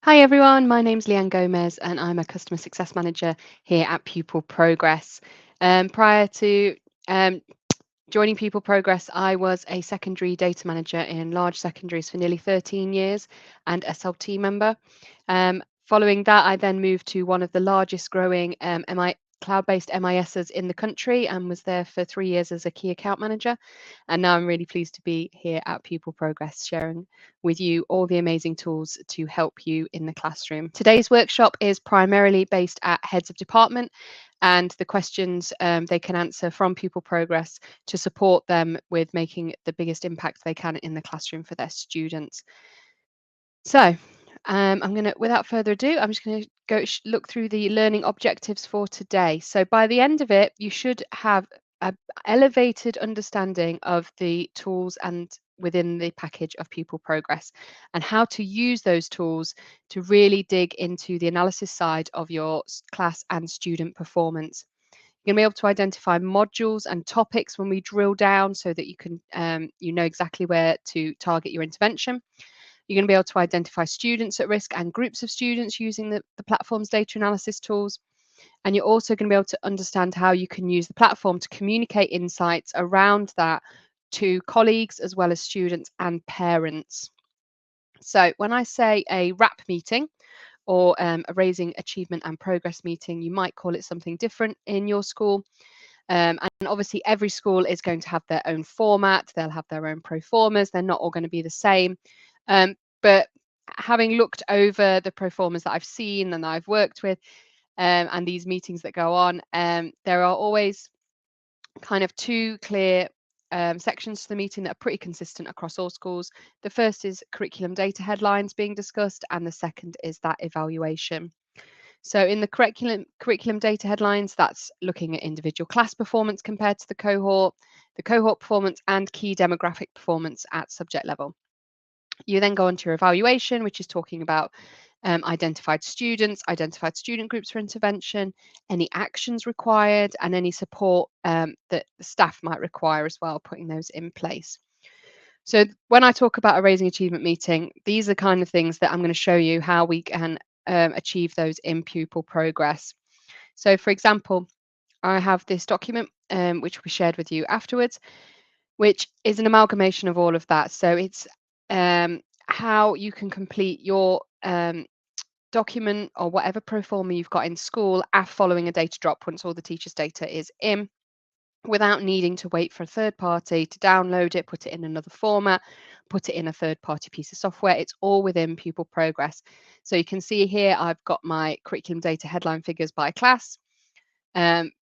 Hi everyone, my name's Leanne Gomes and I'm a customer success manager here at Pupil Progress. Prior to joining Pupil Progress, I was a secondary data manager in large secondaries for nearly 13 years and SLT member. Following that, I then moved to one of the largest growing cloud-based MISs in the country and was there for 3 years as a key account manager. And now I'm really pleased to be here at Pupil Progress, sharing with you all the amazing tools to help you in the classroom. Today's workshop is primarily based at heads of department and the questions they can answer from Pupil Progress to support them with making the biggest impact they can in the classroom for their students. So I'm going to, without further ado, I'm just going to go look through the learning objectives for today. So by the end of it, you should have an elevated understanding of the tools and within the package of Pupil Progress and how to use those tools to really dig into the analysis side of your class and student performance. You're going to be able to identify modules and topics when we drill down so that you can you know exactly where to target your intervention. You're going to be able to identify students at risk and groups of students using the platform's data analysis tools. And you're also going to be able to understand how you can use the platform to communicate insights around that to colleagues as well as students and parents. So when I say a RAP meeting or a Raising Achievement and Progress meeting, you might call it something different in your school. And obviously every school is going to have their own format, they'll have their own pro formas, they're not all going to be the same. But having looked over the pro formas that I've seen and that I've worked with and these meetings that go on, there are always kind of two clear sections to the meeting that are pretty consistent across all schools. The first is curriculum data headlines being discussed, and the second is that evaluation. So in the curriculum data headlines, that's looking at individual class performance compared to the cohort performance and key demographic performance at subject level. You then go on to your evaluation, which is talking about identified students, identified student groups for intervention, any actions required, and any support that the staff might require as well, putting those in place. So when I talk about a Raising Achievement meeting, these are kind of things that I'm going to show you how we can achieve those in Pupil Progress. So for example, I have this document which we shared with you afterwards, which is an amalgamation of all of that. So it's how you can complete your document or whatever pro forma you've got in school after following a data drop once all the teachers' data is in, without needing to wait for a third party to download it, put it in another format, put it in a third party piece of software. It's all within Pupil Progress. So you can see here I've got my curriculum data headline figures by class,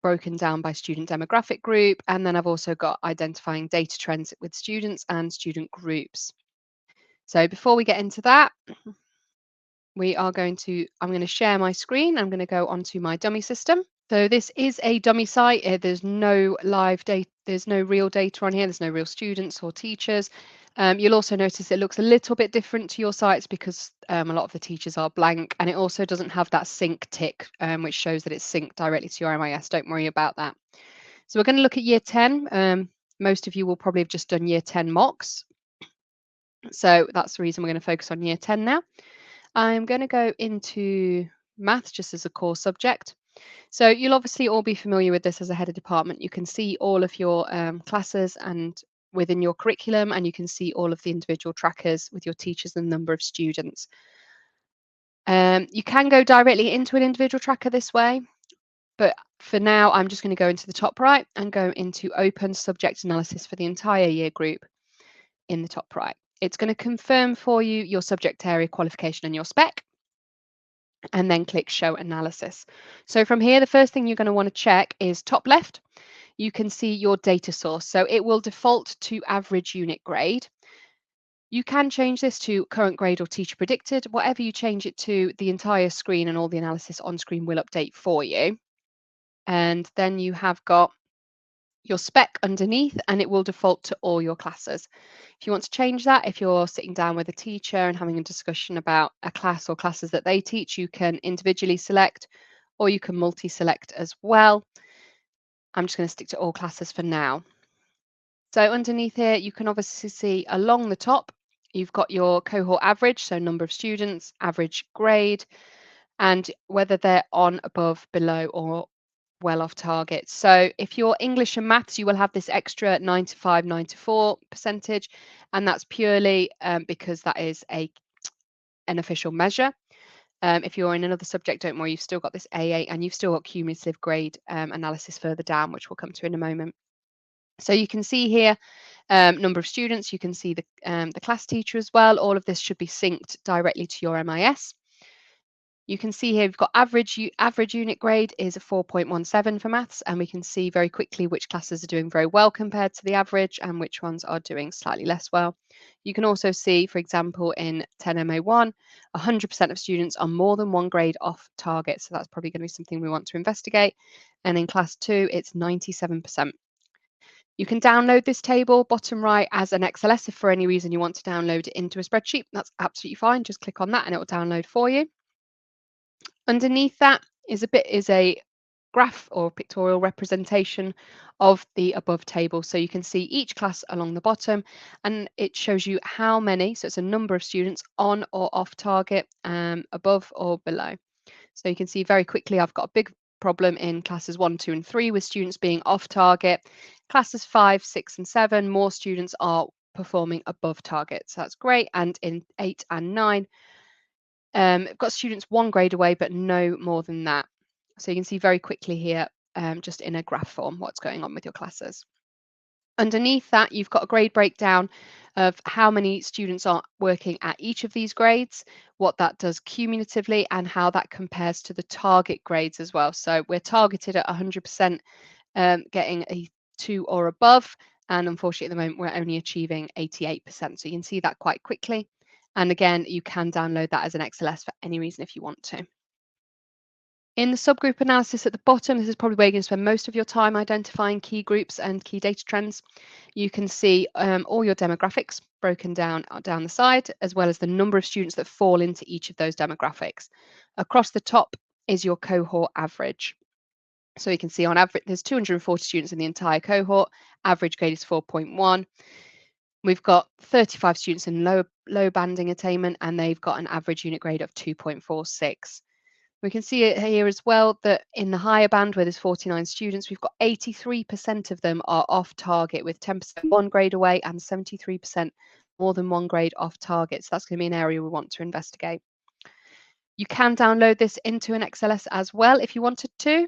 broken down by student demographic group, and then I've also got identifying data trends with students and student groups. So before we get into that, I'm going to share my screen. I'm going to go onto my dummy system. So this is a dummy site. There's no live data, there's no real data on here, there's no real students or teachers. You'll also notice it looks a little bit different to your sites because a lot of the teachers are blank, and it also doesn't have that sync tick, which shows that it's synced directly to your MIS. Don't worry about that. So we're going to look at year 10. Most of you will probably have just done year 10 mocks. So that's the reason we're going to focus on year 10 now. I'm going to go into maths just as a core subject. So you'll obviously all be familiar with this as a head of department. You can see all of your classes and within your curriculum, and you can see all of the individual trackers with your teachers and number of students. You can go directly into an individual tracker this way, but for now, I'm just going to go into the top right and go into open subject analysis for the entire year group in the top right. It's going to confirm for you your subject area qualification and your spec, and then click show analysis. So from here, the first thing you're going to want to check is top left. You can see your data source. So it will default to average unit grade. You can change this to current grade or teacher predicted. Whatever you change it to, the entire screen and all the analysis on screen will update for you. And then you have got your spec underneath, and it will default to all your classes. If you want to change that, if you're sitting down with a teacher and having a discussion about a class or classes that they teach, you can individually select, or you can multi-select as well. I'm just going to stick to all classes for now. So underneath here, you can obviously see along the top, you've got your cohort average, so number of students, average grade, and whether they're on, above, below, or well off target. So if you're English and maths, you will have this extra 95, 94 percentage, and that's purely because that is an official measure. If you're in another subject, don't worry, you've still got this A8 and you've still got cumulative grade analysis further down, which we'll come to in a moment. So you can see here number of students, you can see the class teacher as well. All of this should be synced directly to your MIS. You can see here we've got average unit grade is a 4.17 for maths, and we can see very quickly which classes are doing very well compared to the average and which ones are doing slightly less well. You can also see, for example, in 10MA1, 100% of students are more than one grade off target, so that's probably going to be something we want to investigate. And in class 2, it's 97%. You can download this table, bottom right, as an XLS if for any reason you want to download it into a spreadsheet. That's absolutely fine. Just click on that and it will download for you. Underneath that is a graph or pictorial representation of the above table. So you can see each class along the bottom, and it shows you how many, so it's a number of students on or off target, above or below. So you can see very quickly I've got a big problem in classes 1, 2, and 3 with students being off target. Classes 5, 6, and 7, more students are performing above target. So that's great. And in 8 and 9, I've got students one grade away, but no more than that. So you can see very quickly here, just in a graph form, what's going on with your classes. Underneath that, you've got a grade breakdown of how many students are working at each of these grades, what that does cumulatively, and how that compares to the target grades as well. So we're targeted at 100% getting a 2 or above, and unfortunately at the moment we're only achieving 88%. So you can see that quite quickly. And again, you can download that as an XLS for any reason if you want to. In the subgroup analysis at the bottom, this is probably where you're going to spend most of your time identifying key groups and key data trends. You can see all your demographics broken down the side, as well as the number of students that fall into each of those demographics. Across the top is your cohort average. So you can see on average, there's 240 students in the entire cohort. Average grade is 4.1. We've got 35 students in low banding attainment, and they've got an average unit grade of 2.46. We can see it here as well that in the higher band, where there's 49 students, we've got 83% of them are off target, with 10% one grade away and 73% more than one grade off target. So that's going to be an area we want to investigate. You can download this into an XLS as well if you wanted to.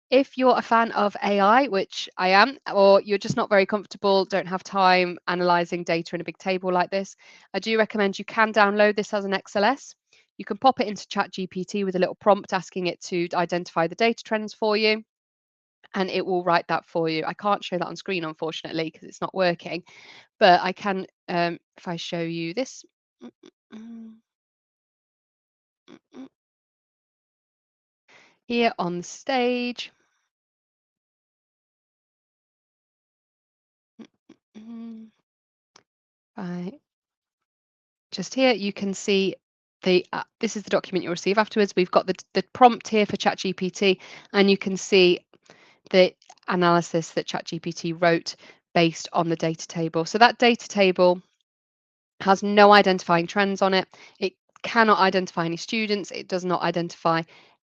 If you're a fan of AI, which I am, or you're just not very comfortable, don't have time analysing data in a big table like this, I do recommend you can download this as an XLS. You can pop it into ChatGPT with a little prompt asking it to identify the data trends for you, and it will write that for you. I can't show that on screen, unfortunately, because it's not working, but I can, if I show you this. Here on the stage. Right. Just here, you can see this is the document you'll receive afterwards. We've got the prompt here for ChatGPT, and you can see the analysis that ChatGPT wrote based on the data table. So that data table has no identifying trends on it. It cannot identify any students. It does not identify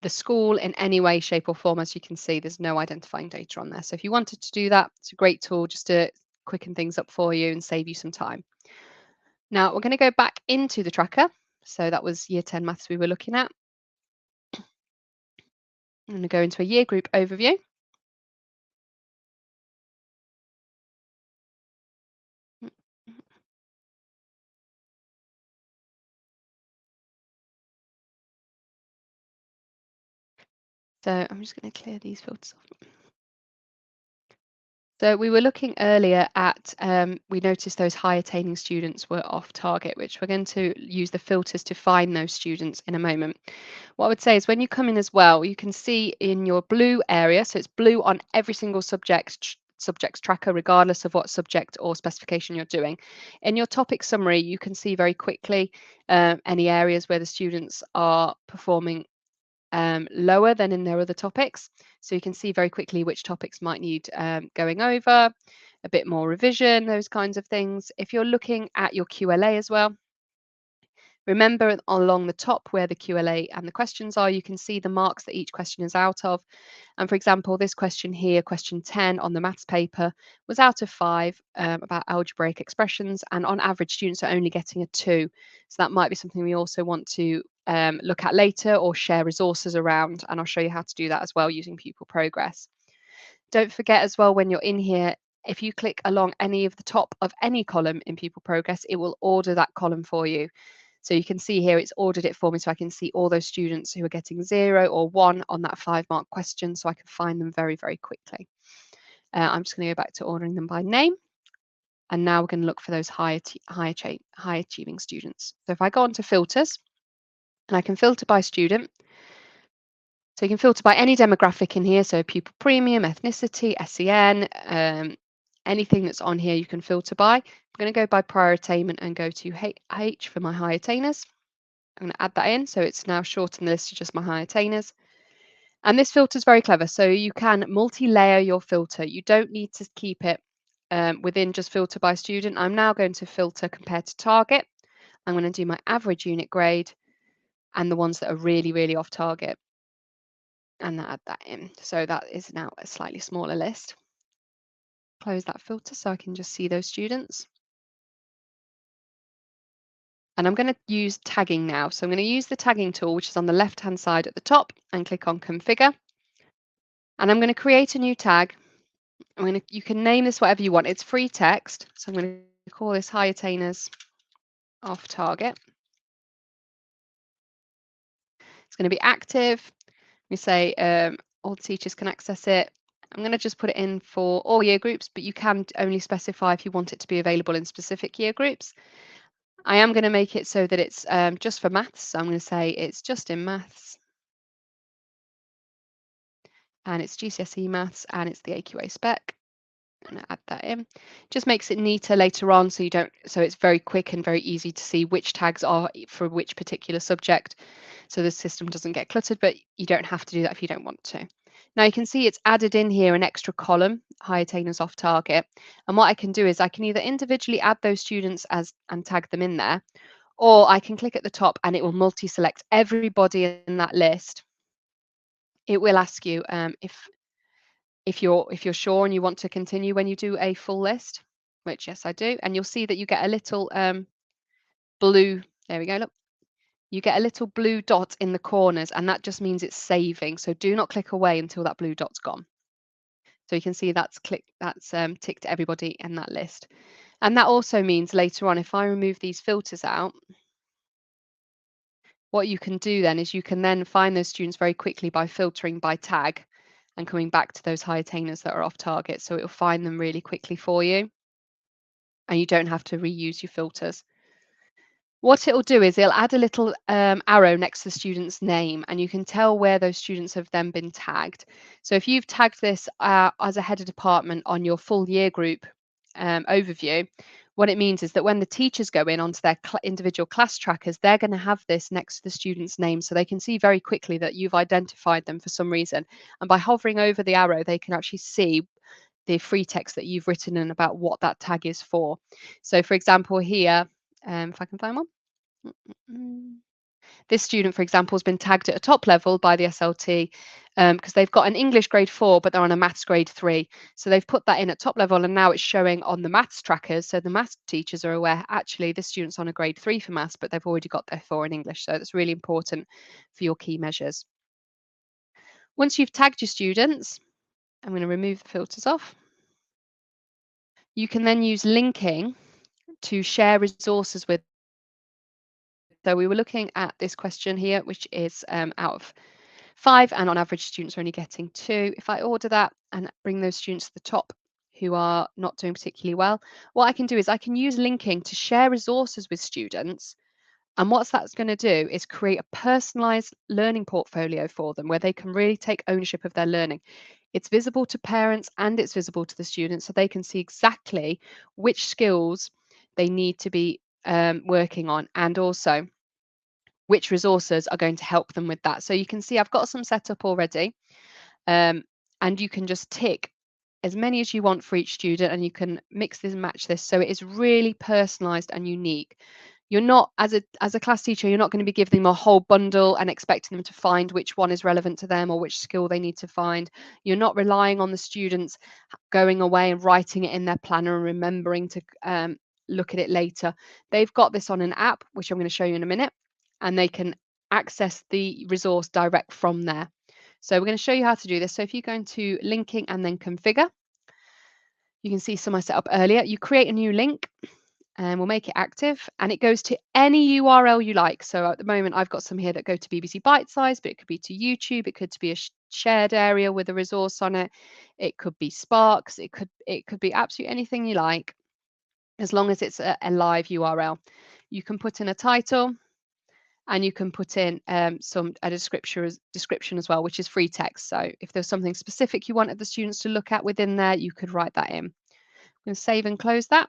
the school in any way, shape, or form. As you can see, there's no identifying data on there. So if you wanted to do that, it's a great tool just to quicken things up for you and save you some time. Now we're going to go back into the tracker. So that was year 10 maths we were looking at. I'm going to go into a year group overview. So I'm just going to clear these filters off. So we were looking earlier at, we noticed those high attaining students were off target, which we're going to use the filters to find those students in a moment. What I would say is when you come in as well, you can see in your blue area, so it's blue on every single subject's tracker, regardless of what subject or specification you're doing. In your topic summary, you can see very quickly any areas where the students are performing lower than in their other topics. So you can see very quickly which topics might need going over. a bit more revision, those kinds of things. If you're looking at your QLA as well, remember along the top where the QLA and the questions are, you can see the marks that each question is out of. And for example, this question here, question 10 on the maths paper, was out of 5 about algebraic expressions. And on average, students are only getting a 2. So that might be something we also want to look at later or share resources around. And I'll show you how to do that as well using Pupil Progress. Don't forget as well, when you're in here, if you click along any of the top of any column in Pupil Progress, it will order that column for you. So you can see here, it's ordered it for me so I can see all those students who are getting 0 or 1 on that 5-mark question, so I can find them very, very quickly. I'm just going to go back to ordering them by name. And now we're going to look for those high achieving students. So if I go on to filters, and I can filter by student. So you can filter by any demographic in here, so pupil premium, ethnicity, SEN, anything that's on here you can filter by. I'm going to go by prior attainment and go to H for my high attainers. I'm going to add that in, so it's now shortened the list to just my high attainers. And this filter is very clever, so you can multi-layer your filter. You don't need to keep it within just filter by student. I'm now going to filter compared to target. I'm going to do my average unit grade and the ones that are really, really off target. And add that in. So that is now a slightly smaller list. Close that filter so I can just see those students. And I'm going to use tagging now. So I'm going to use the tagging tool, which is on the left-hand side at the top, and click on Configure. And I'm going to create a new tag. You can name this whatever you want. It's free text. So I'm going to call this High Attainers Off Target. It's going to be active. We say all the teachers can access it. I'm going to just put it in for all year groups, but you can only specify if you want it to be available in specific year groups. I am going to make it so that it's just for maths. So I'm going to say it's just in maths. And it's GCSE maths and it's the AQA spec. I'm going to add that in. Just makes it neater later on so it's very quick and very easy to see which tags are for which particular subject. So the system doesn't get cluttered, but you don't have to do that if you don't want to. Now you can see it's added in here an extra column, high attainers off target. And what I can do is I can either individually add those students and tag them in there, or I can click at the top and it will multi-select everybody in that list. It will ask you if you're sure and you want to continue when you do a full list, which yes I do, and you'll see that you get a little blue, there we go, look. You get a little blue dot in the corners, and that just means it's saving. So do not click away until that blue dot's gone. So you can see that's ticked everybody in that list. And that also means later on, if I remove these filters out, what you can do then is you can then find those students very quickly by filtering by tag and coming back to those high attainers that are off target. So it'll find them really quickly for you, and you don't have to reuse your filters. What it'll do is it'll add a little arrow next to the student's name, and you can tell where those students have then been tagged. So if you've tagged this as a head of department on your full year group overview, what it means is that when the teachers go in onto their individual class trackers, they're going to have this next to the student's name, so they can see very quickly that you've identified them for some reason. And by hovering over the arrow, they can actually see the free text that you've written in about what that tag is for. So for example here, if I can find one. This student, for example, has been tagged at a top level by the SLT because they've got an English grade 4, but they're on a maths grade 3. So they've put that in at top level, and now it's showing on the maths trackers. So the maths teachers are aware, actually, this student's on a grade 3 for maths, but they've already got their 4 in English. So that's really important for your key measures. Once you've tagged your students, I'm going to remove the filters off. You can then use linking to share resources with. So we were looking at this question here, which is out of 5, and on average students are only getting 2. If I order that and bring those students to the top who are not doing particularly well, what I can do is I can use linking to share resources with students. And what that's going to do is create a personalised learning portfolio for them where they can really take ownership of their learning. It's visible to parents and it's visible to the students, so they can see exactly which skills they need to be working on, and also which resources are going to help them with that. So you can see I've got some set up already, and you can just tick as many as you want for each student, and you can mix this and match this. So it is really personalised and unique. You're not, as a class teacher, you're not going to be giving them a whole bundle and expecting them to find which one is relevant to them or which skill they need to find. You're not relying on the students going away and writing it in their planner and remembering to look at it later. They've got this on an app, which I'm going to show you in a minute, and they can access the resource direct from there. So we're going to show you how to do this. So if you go into linking and then configure, you can see some I set up earlier. You create a new link, and we'll make it active, and it goes to any URL you like. So at the moment I've got some here that go to BBC Bitesize, but it could be to YouTube, it could be a shared area with a resource on it, it could be Sparks, it could be absolutely anything you like, as long as it's a live URL. You can put in a title, and you can put in a description as well, which is free text. So if there's something specific you wanted the students to look at within there, you could write that in. I'm going to save and close that.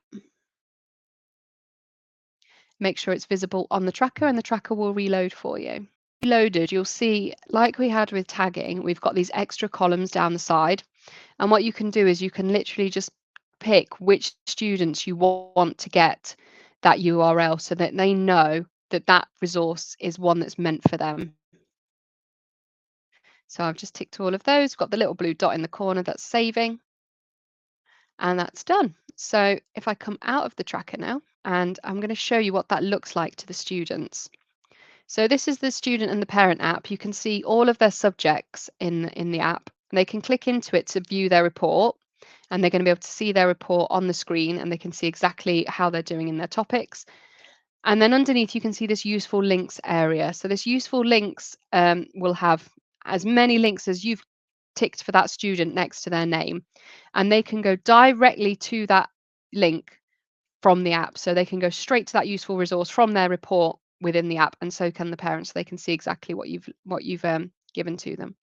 Make sure it's visible on the tracker, and the tracker will reload for you. Reloaded, you'll see, like we had with tagging, we've got these extra columns down the side. And what you can do is you can literally just pick which students you want to get that URL, so that they know that that resource is one that's meant for them. So I've just ticked all of those, got the little blue dot in the corner that's saving, and that's done. So if I come out of the tracker now, and I'm going to show you what that looks like to the students. So this is the student and the parent app. You can see all of their subjects in the app. They can click into it to view their report, and they're going to be able to see their report on the screen, and they can see exactly how they're doing in their topics. And then underneath, you can see this useful links area. So this useful links will have as many links as you've ticked for that student next to their name, and they can go directly to that link from the app. So they can go straight to that useful resource from their report within the app, and so can the parents. So they can see exactly what you've given to them.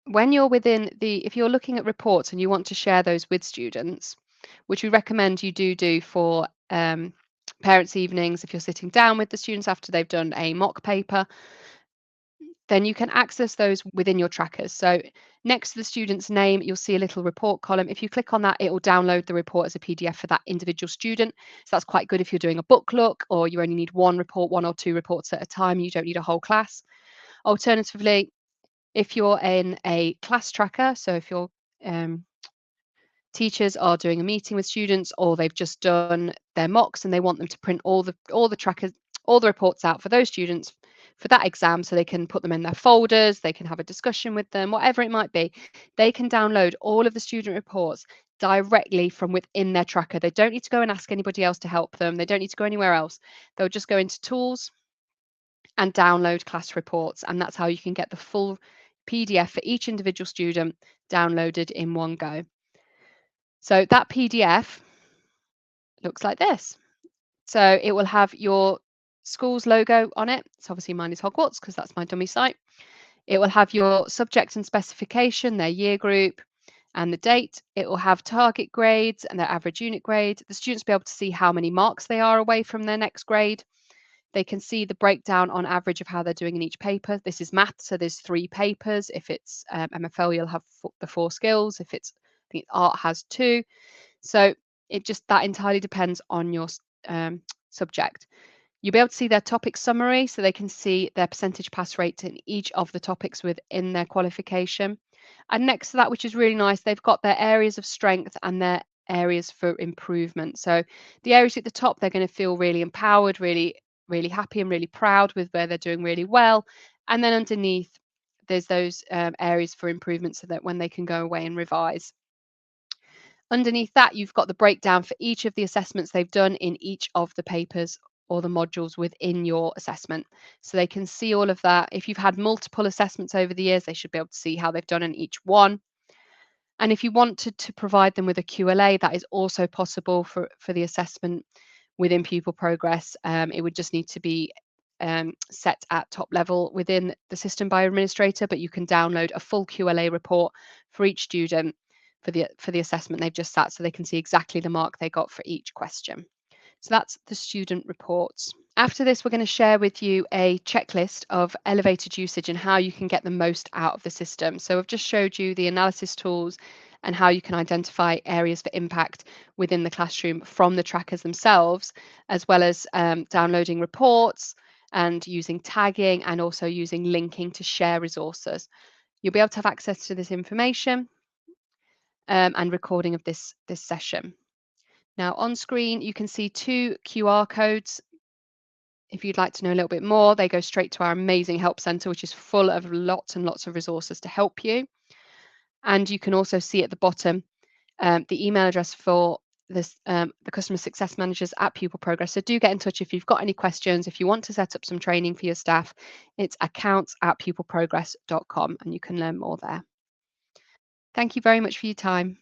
When you're if you're looking at reports and you want to share those with students, which we recommend you do for parents' evenings, if you're sitting down with the students after they've done a mock paper, then you can access those within your trackers. So next to the student's name, you'll see a little report column. If you click on that, it will download the report as a PDF for that individual student. So that's quite good if you're doing a book look, or you only need one report, one or two reports at a time. You don't need a whole class. Alternatively, if you're in a class tracker, so if your teachers are doing a meeting with students, or they've just done their mocks and they want them to print all the trackers, all the reports out for those students for that exam, so they can put them in their folders, they can have a discussion with them, whatever it might be, they can download all of the student reports directly from within their tracker. They don't need to go and ask anybody else to help them. They don't need to go anywhere else. They'll just go into tools and download class reports, and that's how you can get the full PDF for each individual student downloaded in one go. So that PDF looks like this. So it will have your school's logo on it. So obviously mine is Hogwarts because that's my dummy site. It will have your subject and specification, their year group and the date. It will have target grades and their average unit grade. The students will be able to see how many marks they are away from their next grade. They can see the breakdown on average of how they're doing in each paper. This is math, so there's 3 papers. If it's MFL, you'll have the 4 skills. If it's, I think art has 2. So that entirely depends on your subject. You'll be able to see their topic summary, so they can see their percentage pass rate in each of the topics within their qualification. And next to that, which is really nice, they've got their areas of strength and their areas for improvement. So the areas at the top, they're going to feel really empowered, really happy and really proud with where they're doing really well. And then underneath, there's those areas for improvement, so that when they can go away and revise. Underneath that, you've got the breakdown for each of the assessments they've done in each of the papers or the modules within your assessment. So they can see all of that. If you've had multiple assessments over the years, they should be able to see how they've done in each one. And if you wanted to provide them with a QLA, that is also possible for the assessment within Pupil Progress. It would just need to be set at top level within the system by administrator, but you can download a full QLA report for each student for the assessment they've just sat, so they can see exactly the mark they got for each question. So that's the student reports. After this, we're going to share with you a checklist of elevated usage and how you can get the most out of the system. So I've just showed you the analysis tools and how you can identify areas for impact within the classroom from the trackers themselves, as well as downloading reports and using tagging and also using linking to share resources. You'll be able to have access to this information and recording of this session. Now on screen, you can see 2 QR codes. If you'd like to know a little bit more, they go straight to our amazing help center, which is full of lots and lots of resources to help you. And you can also see at the bottom the email address for this, the customer success managers at Pupil Progress. So do get in touch if you've got any questions. If you want to set up some training for your staff, it's accounts@pupilprogress.com and you can learn more there. Thank you very much for your time.